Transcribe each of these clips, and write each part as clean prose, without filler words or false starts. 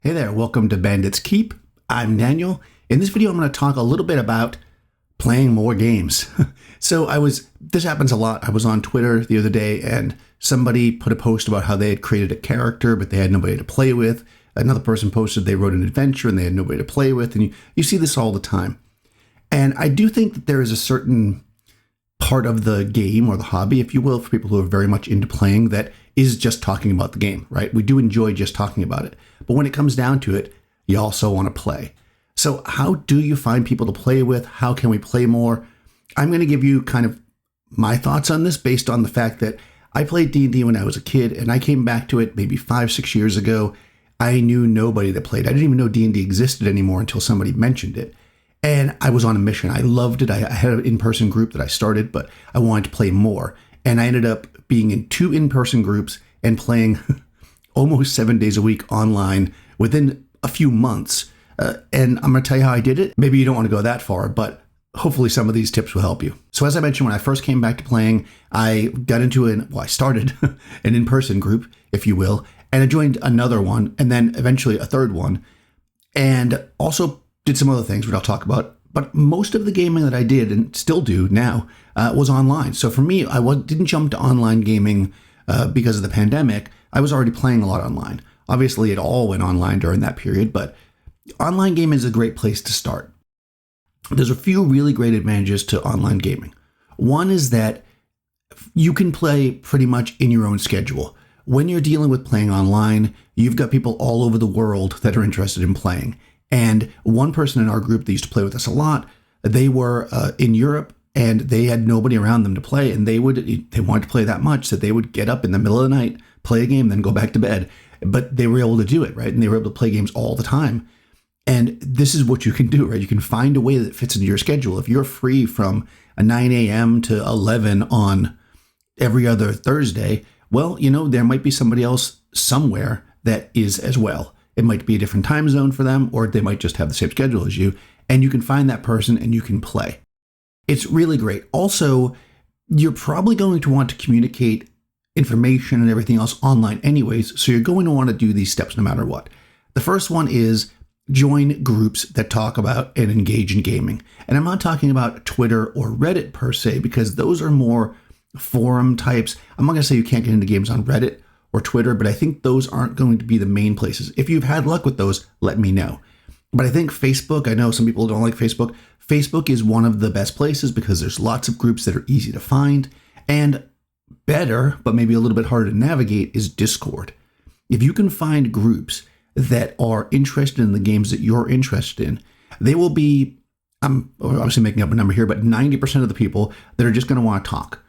Hey there, welcome to Bandits Keep. I'm Daniel. In this video, I'm going to talk a little bit about playing more games. This happens a lot. I was on Twitter the other day and somebody put a post about how they had created a character, but they had nobody to play with. Another person posted they wrote an adventure and they had nobody to play with. And you see this all the time. And I do think that there is a certain part of the game or the hobby, if you will, for people who are very much into playing that is just talking about the game, right? We do enjoy just talking about it. But when it comes down to it, you also want to play. So how do you find people to play with? How can we play more? I'm going to give you kind of my thoughts on this based on the fact that I played D&D when I was a kid and I came back to it maybe 5-6 years ago. I knew nobody that played. I didn't even know D&D existed anymore until somebody mentioned it. And I was on a mission. I loved it. I had an in-person group that I started, but I wanted to play more. And I ended up being in 2 in-person groups and playing almost 7 days a week online within a few months. And I'm going to tell you how I did it. Maybe you don't want to go that far, but hopefully some of these tips will help you. So as I mentioned, when I first came back to playing, I started an in-person group, if you will, and I joined another one and then eventually a third one. And also did some other things, which I'll talk about. But most of the gaming that I did and still do now was online. So for me, didn't jump to online gaming because of the pandemic. I was already playing a lot online. Obviously, it all went online during that period, but online gaming is a great place to start. There's a few really great advantages to online gaming. One is that you can play pretty much in your own schedule. When you're dealing with playing online, you've got people all over the world that are interested in playing. And one person in our group that used to play with us a lot, they were in Europe and they had nobody around them to play. And they wanted to play that much that they would get up in the middle of the night, play a game, then go back to bed. But they were able to do it, right? And they were able to play games all the time. And this is what you can do, right? You can find a way that fits into your schedule. If you're free from 9 a.m. to 11 on every other Thursday, well, there might be somebody else somewhere that is as well. It might be a different time zone for them, or they might just have the same schedule as you, and you can find that person and you can play. It's really great. Also, you're probably going to want to communicate information and everything else online anyways, so you're going to want to do these steps no matter what. The first one is join groups that talk about and engage in gaming. And I'm not talking about Twitter or Reddit per se, because those are more forum types. I'm not going to say you can't get into games on Reddit or Twitter, but I think those aren't going to be the main places. If you've had luck with those, let me know. But I think Facebook, I know some people don't like Facebook. Facebook is one of the best places because there's lots of groups that are easy to find. And better, but maybe a little bit harder to navigate, is Discord. If you can find groups that are interested in the games that you're interested in, they will be, I'm obviously making up a number here, but 90% of the people that are just going to want to talk.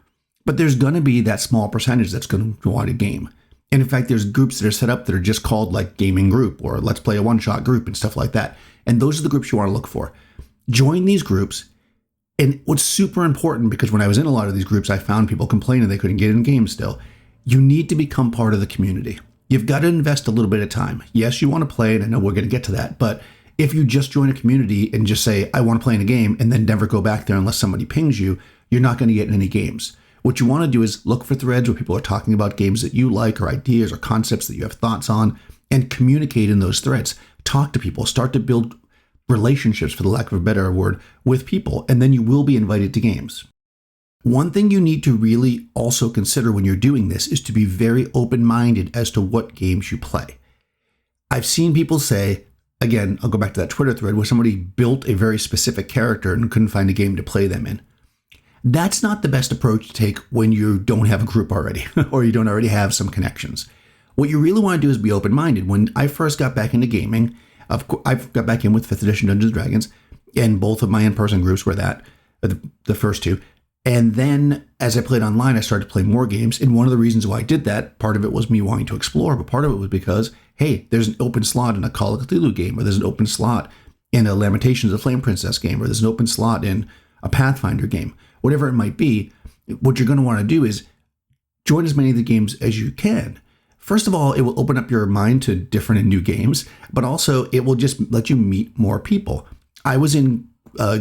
But there's going to be that small percentage that's going to want a game. And in fact, there's groups that are set up that are just called like gaming group or let's play a one-shot group and stuff like that. And those are the groups you want to look for. Join these groups. And what's super important, because when I was in a lot of these groups, I found people complaining they couldn't get in games still. You need to become part of the community. You've got to invest a little bit of time. Yes, you want to play, and I know we're going to get to that. But if you just join a community and just say, I want to play in a game, and then never go back there unless somebody pings you, you're not going to get in any games. What you want to do is look for threads where people are talking about games that you like or ideas or concepts that you have thoughts on, and communicate in those threads. Talk to people, start to build relationships, for the lack of a better word, with people, and then you will be invited to games. One thing you need to really also consider when you're doing this is to be very open-minded as to what games you play. I've seen people say, again, I'll go back to that Twitter thread where somebody built a very specific character and couldn't find a game to play them in. That's not the best approach to take when you don't have a group already or you don't already have some connections. What you really want to do is be open-minded. When I first got back into gaming, I've got back in with 5th edition Dungeons & Dragons, and both of my in-person groups were the first two. And then as I played online, I started to play more games. And one of the reasons why I did that, part of it was me wanting to explore, but part of it was because, hey, there's an open slot in a Call of Cthulhu game, or there's an open slot in a Lamentations of the Flame Princess game, or there's an open slot in a Pathfinder game. Whatever it might be, what you're going to want to do is join as many of the games as you can. First of all, it will open up your mind to different and new games, but also it will just let you meet more people. I was in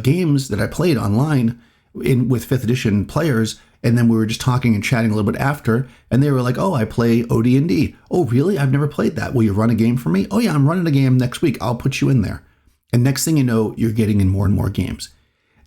games that I played online with 5th edition players And then we were just talking and chatting a little bit after, and they were like, oh, I play OD&D. Oh, really? I've never played that. Will you run a game for me? Oh, yeah, I'm running a game next week. I'll put you in there. And next thing you know, you're getting in more and more games.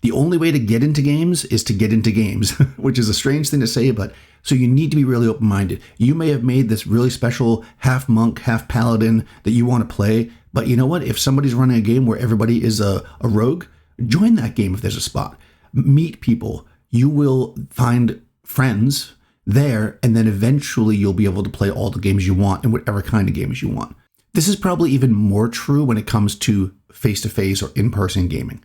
The only way to get into games is to get into games, which is a strange thing to say, but so you need to be really open-minded. You may have made this really special half monk, half paladin that you want to play, but you know what? If somebody's running a game where everybody is a rogue, join that game if there's a spot. Meet people. You will find friends there, and then eventually you'll be able to play all the games you want and whatever kind of games you want. This is probably even more true when it comes to face-to-face or in-person gaming.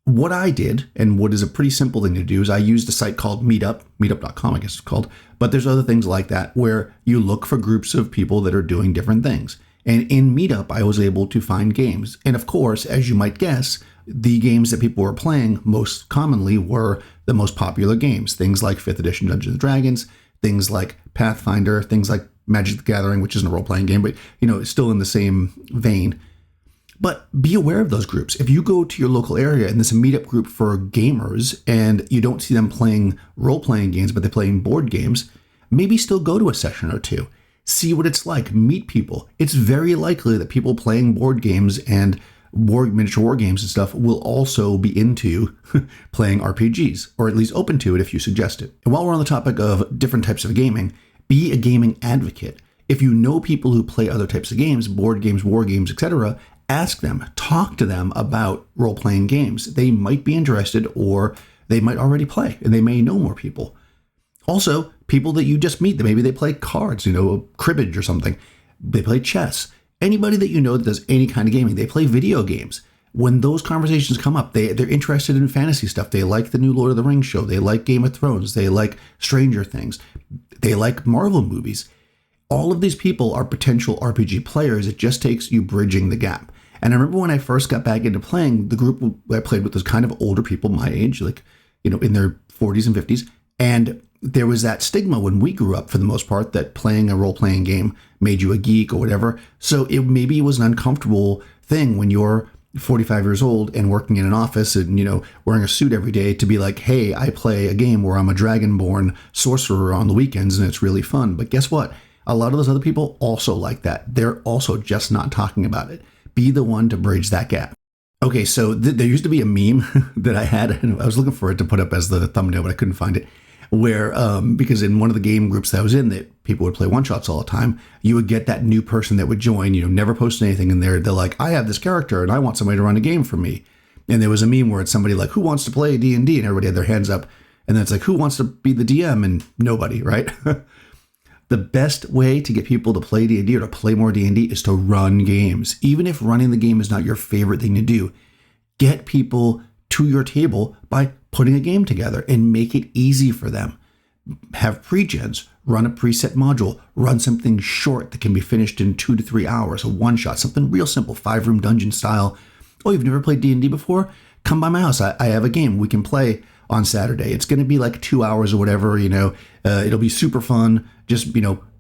What I did, and what is a pretty simple thing to do, is I used a site called meetup.com, I guess it's called, but there's other things like that where you look for groups of people that are doing different things. And in Meetup, I was able to find games. And of course, as you might guess, the games that people were playing most commonly were the most popular games. Things like 5th edition Dungeons and Dragons, things like Pathfinder, things like Magic the Gathering, which isn't a role-playing game, but it's still in the same vein. But be aware of those groups. If you go to your local area and there's a meetup group for gamers and you don't see them playing role-playing games, but they're playing board games, maybe still go to a session or two. See what it's like. Meet people. It's very likely that people playing board games and miniature war games and stuff will also be into playing RPGs, or at least open to it if you suggest it. And while we're on the topic of different types of gaming, be a gaming advocate. If you know people who play other types of games, board games, war games, etc., ask them, talk to them about role-playing games. They might be interested, or they might already play, and they may know more people. Also, people that you just meet, maybe they play cards, cribbage or something. They play chess. Anybody that you know that does any kind of gaming, they play video games. When those conversations come up, they're interested in fantasy stuff. They like the new Lord of the Rings show. They like Game of Thrones. They like Stranger Things. They like Marvel movies. All of these people are potential RPG players. It just takes you bridging the gap. And I remember when I first got back into playing, the group I played with was kind of older people my age, in their 40s and 50s. And there was that stigma when we grew up, for the most part, that playing a role-playing game made you a geek or whatever. So maybe it was an uncomfortable thing when you're 45 years old and working in an office and, wearing a suit every day to be like, hey, I play a game where I'm a dragonborn sorcerer on the weekends and it's really fun. But guess what? A lot of those other people also like that. They're also just not talking about it. Be the one to bridge that gap. Okay, so there used to be a meme that I had, and I was looking for it to put up as the thumbnail, but I couldn't find it, where, because in one of the game groups that I was in, that people would play one-shots all the time, you would get that new person that would join, never post anything in there. They're like, I have this character, and I want somebody to run a game for me. And there was a meme where it's somebody like, who wants to play D&D? And everybody had their hands up. And then it's like, who wants to be the DM? And nobody, right? The best way to get people to play D&D or to play more D&D is to run games. Even if running the game is not your favorite thing to do, get people to your table by putting a game together and make it easy for them. Have pre-gens, run a preset module, run something short that can be finished in 2 to 3 hours, a one-shot, something real simple, 5-room dungeon style. Oh, you've never played D&D before? Come by my house. I have a game we can play on Saturday. It's going to be like 2 hours or whatever, it'll be super fun. Just,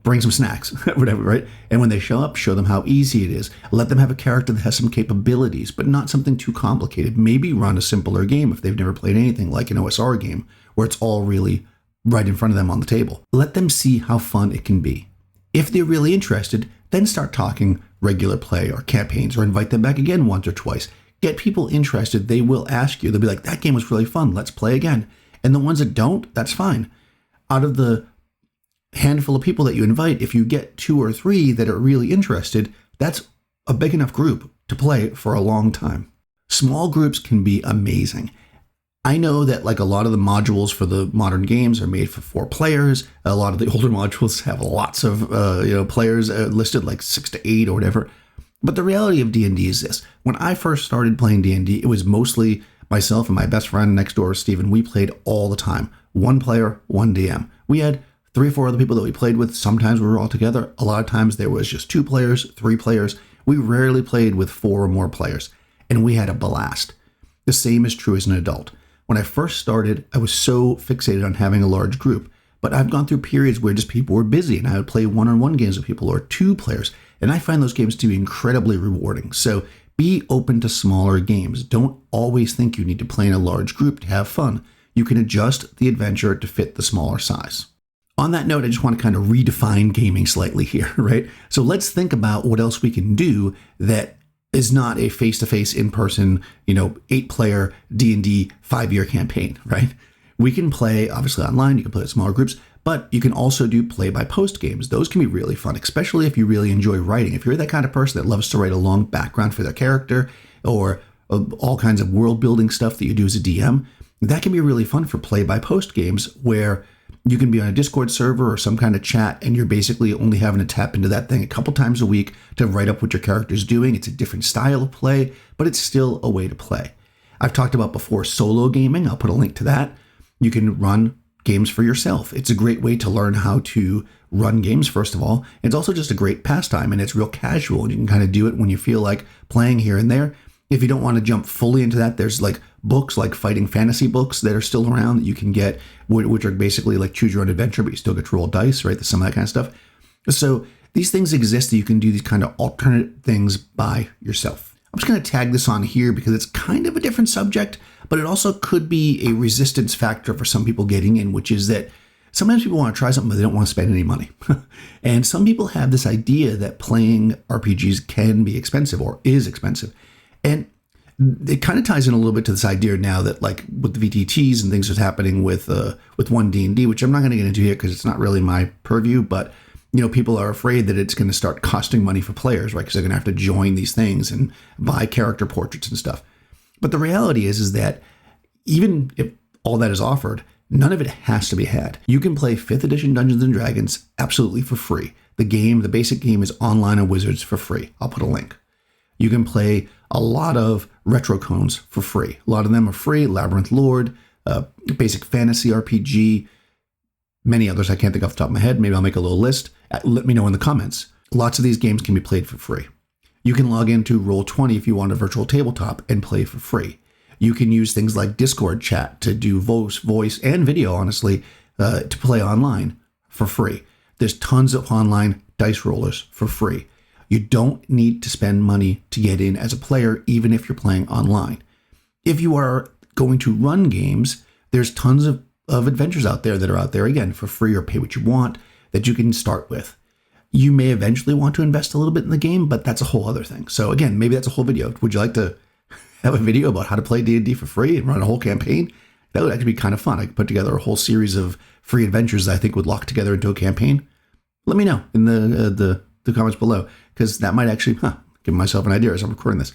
bring some snacks, whatever, right? And when they show up, show them how easy it is. Let them have a character that has some capabilities, but not something too complicated. Maybe run a simpler game if they've never played anything like an OSR game, where it's all really right in front of them on the table. Let them see how fun it can be. If they're really interested, then start talking regular play or campaigns, or invite them back again once or twice. Get people interested. They will ask you. They'll be like, that game was really fun. Let's play again. And the ones that don't, that's fine. Out of the handful of people that you invite, if you get 2 or 3 that are really interested, that's a big enough group to play for a long time. Small groups can be amazing. I know that a lot of the modules for the modern games are made for 4 players. A lot of the older modules have lots of players listed, like 6 to 8 or whatever. But the reality of D&D is this. When I first started playing D&D, it was mostly myself and my best friend next door, Steven. We played all the time. 1 player, 1 DM. We had 3 or 4 other people that we played with. Sometimes we were all together. A lot of times there was just 2 players, 3 players. We rarely played with 4 or more players, and we had a blast. The same is true as an adult. When I first started, I was so fixated on having a large group, but I've gone through periods where just people were busy and I would play one-on-one games with people or 2 players, and I find those games to be incredibly rewarding. So be open to smaller games. Don't always think you need to play in a large group to have fun. you can adjust the adventure to fit the smaller size. On that note, I just want to kind of redefine gaming slightly here, right? So let's think about what else we can do that is not a face-to-face, in-person, 8-player D&D 5-year campaign, right? We can play, obviously online, you can play with smaller groups, but you can also do play-by-post games. Those can be really fun, especially if you really enjoy writing. If you're that kind of person that loves to write a long background for their character or all kinds of world-building stuff that you do as a DM, that can be really fun for play-by-post games where you can be on a Discord server or some kind of chat, and you're basically only having to tap into that thing a couple times a week to write up what your character's doing. It's a different style of play, but it's still a way to play. I've talked about before solo gaming. I'll put a link to that. You can run games for yourself. It's a great way to learn how to run games, first of all. It's also just a great pastime, and it's real casual, and you can kind of do it when you feel like playing here and there. If you don't want to jump fully into that, there's like books like fighting fantasy books that are still around that you can get, which are basically like choose your own adventure, but you still get to roll dice, right? There's some of that kind of stuff. So these things exist that you can do these kind of alternate things by yourself. I'm just going to tag this on here because it's kind of a different subject, but it also could be a resistance factor for some people getting in, which is that sometimes people want to try something, but they don't want to spend any money. And some people have this idea that playing RPGs can be expensive or is expensive. And it kind of ties in a little bit to this idea now that, like with the VTTs and things that's happening with One D&D, which I'm not going to get into here because it's not really my purview, but people are afraid that it's going to start costing money for players, right? Because they're going to have to join these things and buy character portraits and stuff. But the reality is that even if all that is offered, none of it has to be had. You can play 5th edition Dungeons and Dragons absolutely for free. The basic game is online on Wizards for free. I'll put a link. You can play a lot of retro clones for free. A lot of them are free. Labyrinth Lord, basic fantasy RPG, many others I can't think off the top of my head. Maybe I'll make a little list. Let me know in the comments. Lots of these games can be played for free. You can log into Roll20 if you want a virtual tabletop and play for free. You can use things like Discord chat to do voice and video, honestly, to play online for free. There's tons of online dice rollers for free. You don't need to spend money to get in as a player, even if you're playing online. If you are going to run games, there's tons of adventures out there that are out there, again, for free or pay what you want, that you can start with. You may eventually want to invest a little bit in the game, but that's a whole other thing. So again, maybe that's a whole video. Would you like to have a video about how to play D&D for free and run a whole campaign? That would actually be kind of fun. I could put together a whole series of free adventures that I think would lock together into a campaign. Let me know in the comments below, because that might actually give myself an idea as I'm recording this.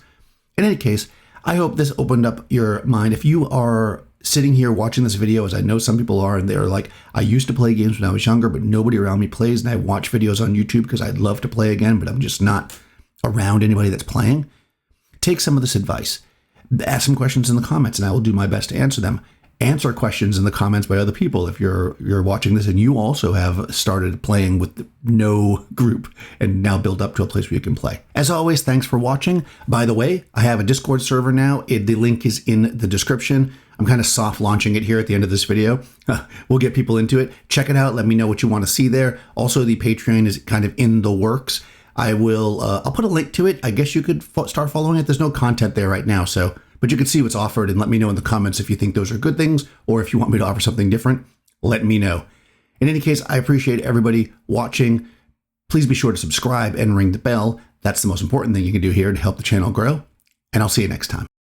In any case, I hope this opened up your mind. If you are sitting here watching this video, as I know some people are, and they're like, I used to play games when I was younger, but nobody around me plays, and I watch videos on YouTube because I'd love to play again, but I'm just not around anybody that's playing. Take some of this advice. Ask some questions in the comments, and I will do my best to answer them. Answer questions in the comments by other people if you're watching this and you also have started playing with no group and now build up to a place where you can play. As always, thanks for watching. By the way, I have a Discord server now. The link is in the description. I'm kind of soft launching it here at the end of this video. We'll get people into it. Check it out. Let me know what you want to see there. Also, the Patreon is kind of in the works. I'll put a link to it. I guess you could start following it. There's no content there right now, but you can see what's offered and let me know in the comments if you think those are good things or if you want me to offer something different. Let me know. In any case, I appreciate everybody watching. Please be sure to subscribe and ring the bell. That's the most important thing you can do here to help the channel grow. And I'll see you next time.